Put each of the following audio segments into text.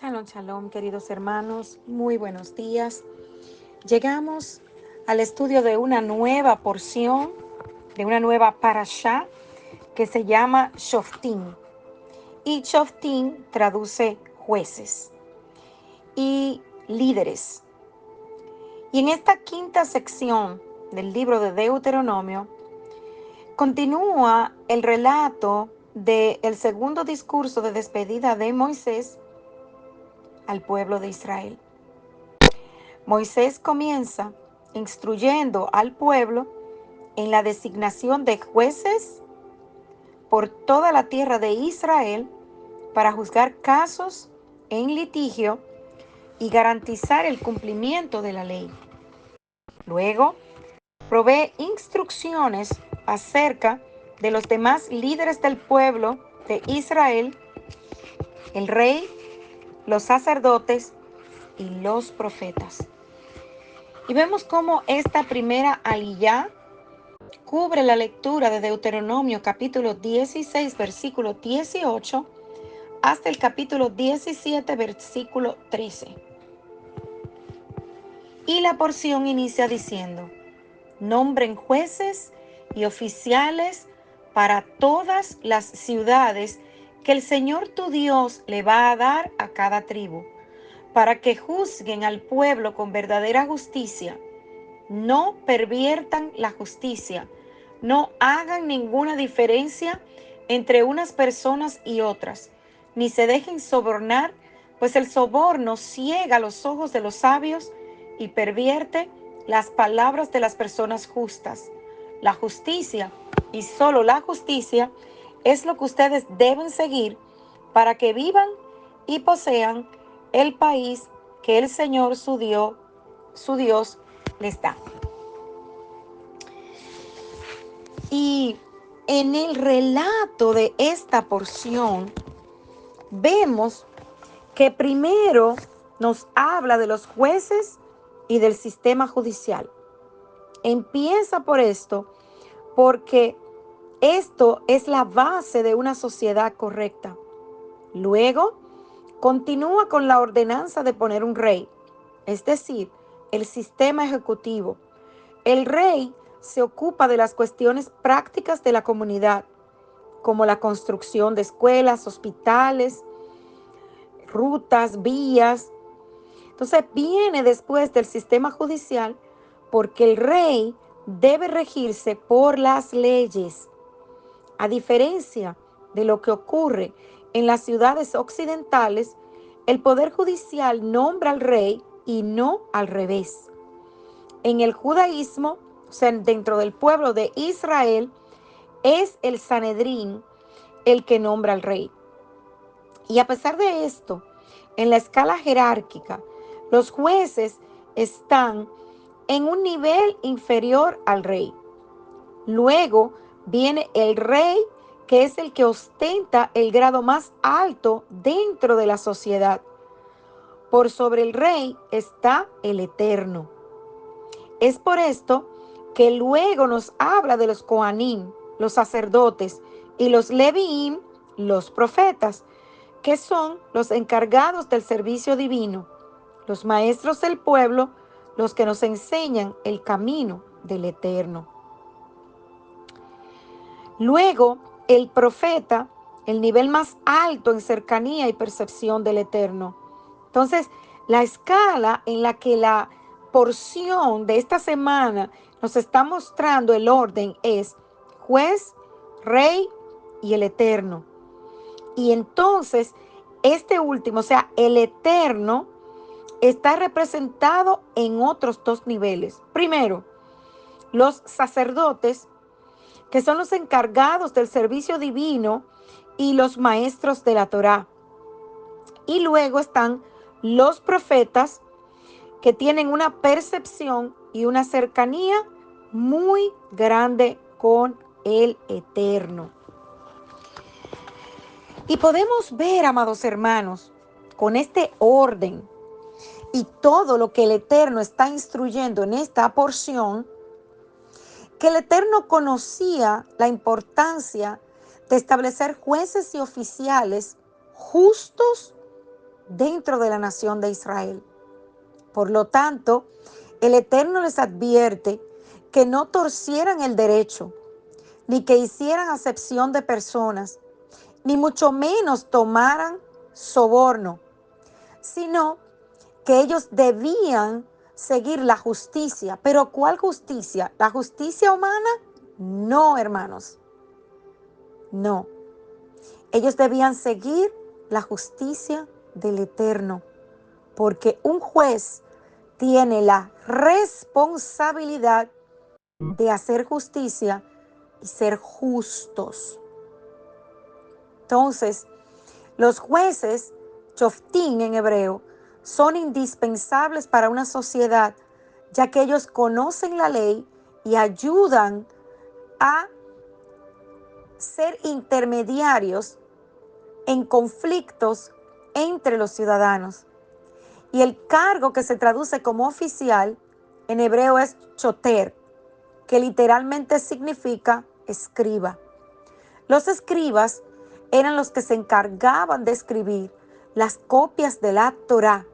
Shalom, shalom, queridos hermanos, muy buenos días. Llegamos al estudio de una nueva porción, de una nueva parashá que se llama Shoftim. Y Shoftim traduce jueces y líderes. Y en esta quinta sección del libro de Deuteronomio, continúa el relato del segundo discurso de despedida de Moisés al pueblo de Israel. Moisés comienza instruyendo al pueblo en la designación de jueces por toda la tierra de Israel para juzgar casos en litigio y garantizar el cumplimiento de la ley. Luego, provee instrucciones acerca de los demás líderes del pueblo de Israel, el rey, los sacerdotes y los profetas. Y vemos cómo esta primera aliyá cubre la lectura de Deuteronomio capítulo 16, versículo 18, hasta el capítulo 17, versículo 13. Y la porción inicia diciendo: nombren jueces y oficiales para todas las ciudades que el Señor tu Dios le va a dar a cada tribu, para que juzguen al pueblo con verdadera justicia. No perviertan la justicia, no hagan ninguna diferencia entre unas personas y otras, ni se dejen sobornar, pues el soborno ciega los ojos de los sabios y pervierte las palabras de las personas justas. La justicia, y solo la justicia, es lo que ustedes deben seguir para que vivan y posean el país que el Señor su Dios les da. Y en el relato de esta porción vemos que primero nos habla de los jueces y del sistema judicial. Empieza por esto porque esto es la base de una sociedad correcta. Luego continúa con la ordenanza de poner un rey, es decir, el sistema ejecutivo. El rey se ocupa de las cuestiones prácticas de la comunidad, como la construcción de escuelas, hospitales, rutas, vías. Entonces viene después del sistema judicial porque el rey debe regirse por las leyes, a diferencia de lo que ocurre en las ciudades occidentales. El poder judicial nombra al rey y no al revés. En el judaísmo, o sea, dentro del pueblo de Israel, es el Sanedrín el que nombra al rey. Y a pesar de esto, en la escala jerárquica, los jueces están en un nivel inferior al rey. Luego viene el rey, que es el que ostenta el grado más alto dentro de la sociedad. Por sobre el rey está el Eterno. Es por esto que luego nos habla de los Coanim, los sacerdotes, y los Leviim, los profetas, que son los encargados del servicio divino, los maestros del pueblo, los que nos enseñan el camino del Eterno. Luego, el profeta, el nivel más alto en cercanía y percepción del Eterno. Entonces, la escala en la que la porción de esta semana nos está mostrando el orden es juez, rey y el Eterno. Y entonces, este último, o sea, el Eterno, está representado en otros dos niveles. Primero, los sacerdotes, que son los encargados del servicio divino y los maestros de la Torá. Y luego están los profetas, que tienen una percepción y una cercanía muy grande con el Eterno. Y podemos ver, amados hermanos, con este orden y todo lo que el Eterno está instruyendo en esta porción, que el Eterno conocía la importancia de establecer jueces y oficiales justos dentro de la nación de Israel. Por lo tanto, el Eterno les advierte que no torcieran el derecho, ni que hicieran acepción de personas, ni mucho menos tomaran soborno, sino que ellos debían seguir la justicia. ¿Pero cuál justicia? ¿La justicia humana? No, hermanos. No. Ellos debían seguir la justicia del Eterno, porque un juez tiene la responsabilidad de hacer justicia y ser justos. Entonces, los jueces, shoftim en hebreo, son indispensables para una sociedad, ya que ellos conocen la ley y ayudan a ser intermediarios en conflictos entre los ciudadanos. Y el cargo que se traduce como oficial en hebreo es choter, que literalmente significa escriba. Los escribas eran los que se encargaban de escribir las copias de la Torá,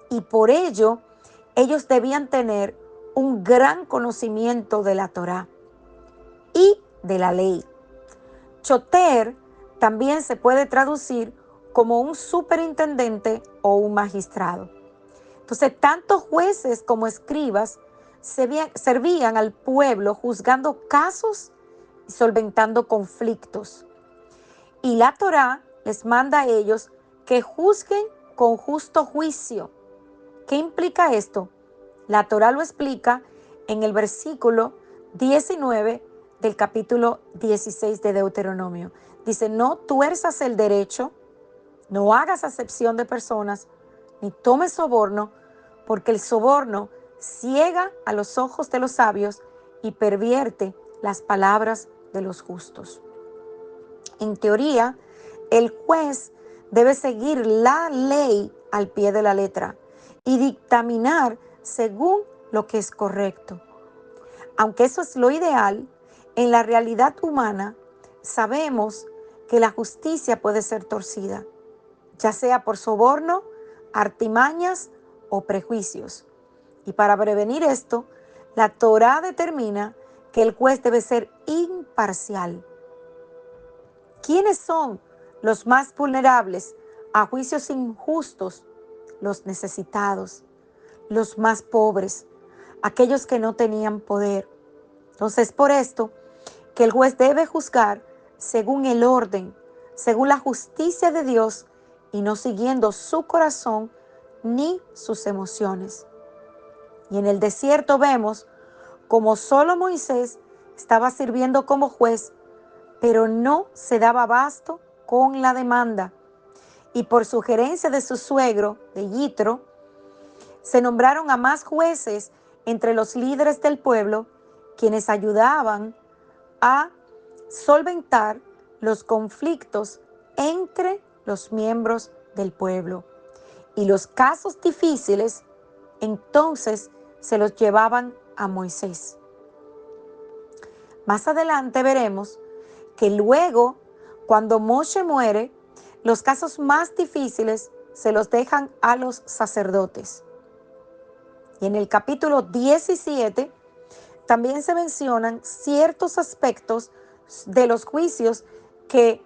y por ello ellos debían tener un gran conocimiento de la Torá y de la ley. Choter también se puede traducir como un superintendente o un magistrado. Entonces, tanto jueces como escribas servían al pueblo juzgando casos y solventando conflictos. Y la Torá les manda a ellos que juzguen con justo juicio. ¿Qué implica esto? La Torá lo explica en el versículo 19 del capítulo 16 de Deuteronomio. Dice, no tuerzas el derecho, no hagas acepción de personas, ni tomes soborno, porque el soborno ciega a los ojos de los sabios y pervierte las palabras de los justos. En teoría, el juez debe seguir la ley al pie de la letra y dictaminar según lo que es correcto. Aunque eso es lo ideal, en la realidad humana sabemos que la justicia puede ser torcida, ya sea por soborno, artimañas o prejuicios. Y para prevenir esto, la Torá determina que el juez debe ser imparcial. ¿Quiénes son los más vulnerables a juicios injustos? Los necesitados, los más pobres, aquellos que no tenían poder. Entonces, por esto, que el juez debe juzgar según el orden, según la justicia de Dios y no siguiendo su corazón ni sus emociones. Y en el desierto vemos como solo Moisés estaba sirviendo como juez, pero no se daba abasto con la demanda. Y por sugerencia de su suegro, de Yitro, se nombraron a más jueces entre los líderes del pueblo, quienes ayudaban a solventar los conflictos entre los miembros del pueblo. Y los casos difíciles, entonces, se los llevaban a Moisés. Más adelante veremos que luego, cuando Moshe muere, los casos más difíciles se los dejan a los sacerdotes. Y en el capítulo 17 también se mencionan ciertos aspectos de los juicios que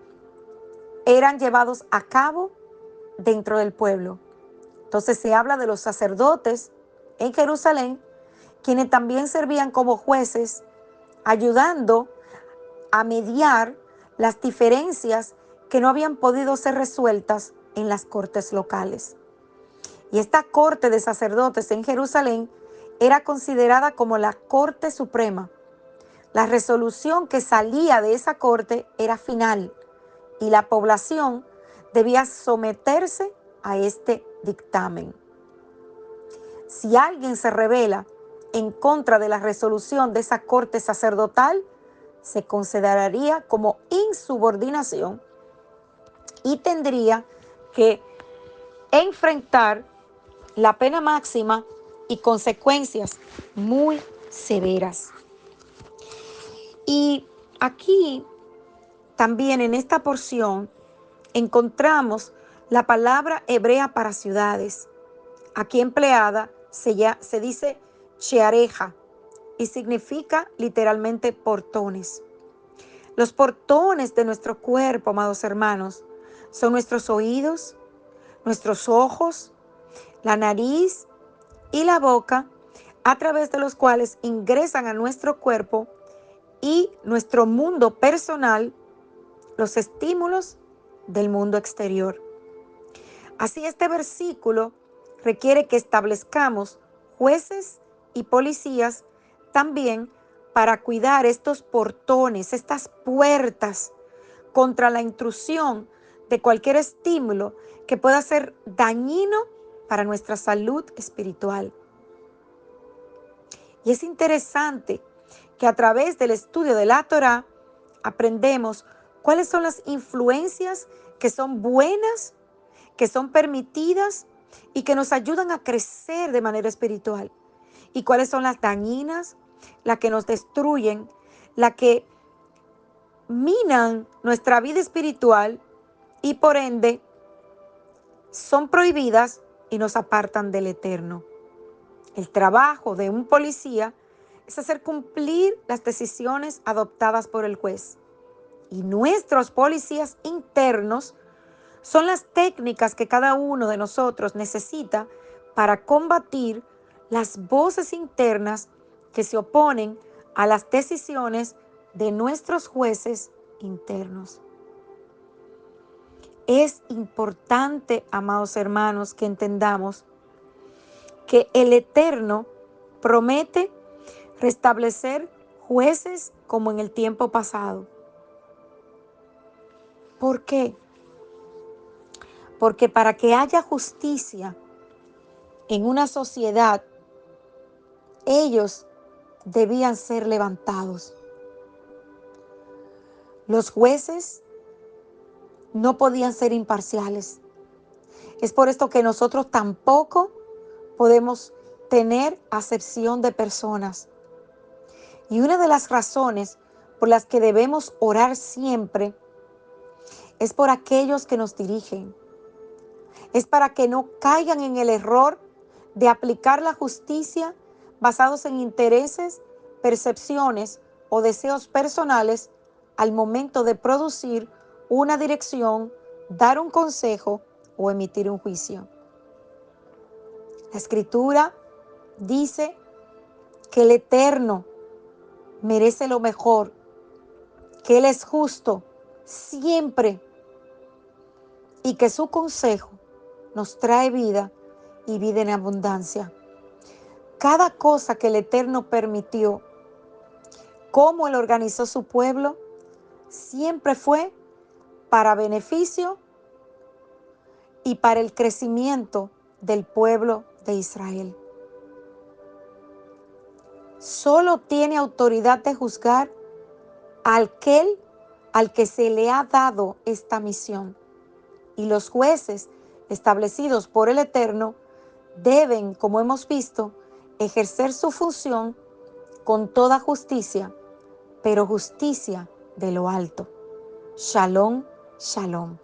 eran llevados a cabo dentro del pueblo. Entonces se habla de los sacerdotes en Jerusalén, quienes también servían como jueces, ayudando a mediar las diferencias que no habían podido ser resueltas en las cortes locales. Y esta corte de sacerdotes en Jerusalén era considerada como la Corte Suprema. La resolución que salía de esa corte era final y la población debía someterse a este dictamen. Si alguien se rebela en contra de la resolución de esa corte sacerdotal, se consideraría como insubordinación y tendría que enfrentar la pena máxima y consecuencias muy severas. Y aquí también en esta porción encontramos La palabra hebrea para ciudades, aquí empleada, se dice sheareja y significa literalmente portones. Los portones de nuestro cuerpo, amados hermanos, son nuestros oídos, nuestros ojos, la nariz y la boca, a través de los cuales ingresan a nuestro cuerpo y nuestro mundo personal los estímulos del mundo exterior. Así, este versículo requiere que establezcamos jueces y policías también para cuidar estos portones, estas puertas contra la intrusión de cualquier estímulo que pueda ser dañino para nuestra salud espiritual. Y es interesante que a través del estudio de la Torá aprendemos cuáles son las influencias que son buenas, que son permitidas y que nos ayudan a crecer de manera espiritual. Y cuáles son las dañinas, las que nos destruyen, las que minan nuestra vida espiritual y por ende son prohibidas y nos apartan del eterno. El trabajo de un policía es hacer cumplir las decisiones adoptadas por el juez. Y nuestros policías internos son las técnicas que cada uno de nosotros necesita para combatir las voces internas que se oponen a las decisiones de nuestros jueces internos. Es importante, amados hermanos, que entendamos que el Eterno promete restablecer jueces como en el tiempo pasado. ¿Por qué? Porque para que haya justicia en una sociedad, ellos debían ser levantados. Los jueces no podían ser imparciales. Es por esto que nosotros tampoco podemos tener acepción de personas. Y una de las razones por las que debemos orar siempre es por aquellos que nos dirigen. Es para que no caigan en el error de aplicar la justicia basados en intereses, percepciones o deseos personales al momento de producir una dirección, dar un consejo o emitir un juicio. La Escritura dice que el Eterno merece lo mejor, que Él es justo siempre y que su consejo nos trae vida y vida en abundancia. Cada cosa que el Eterno permitió, cómo Él organizó su pueblo, siempre fue para beneficio y para el crecimiento del pueblo de Israel. Solo tiene autoridad de juzgar a aquel al que se le ha dado esta misión. Y los jueces establecidos por el Eterno deben, como hemos visto, ejercer su función con toda justicia, pero justicia de lo alto. Shalom, shalom.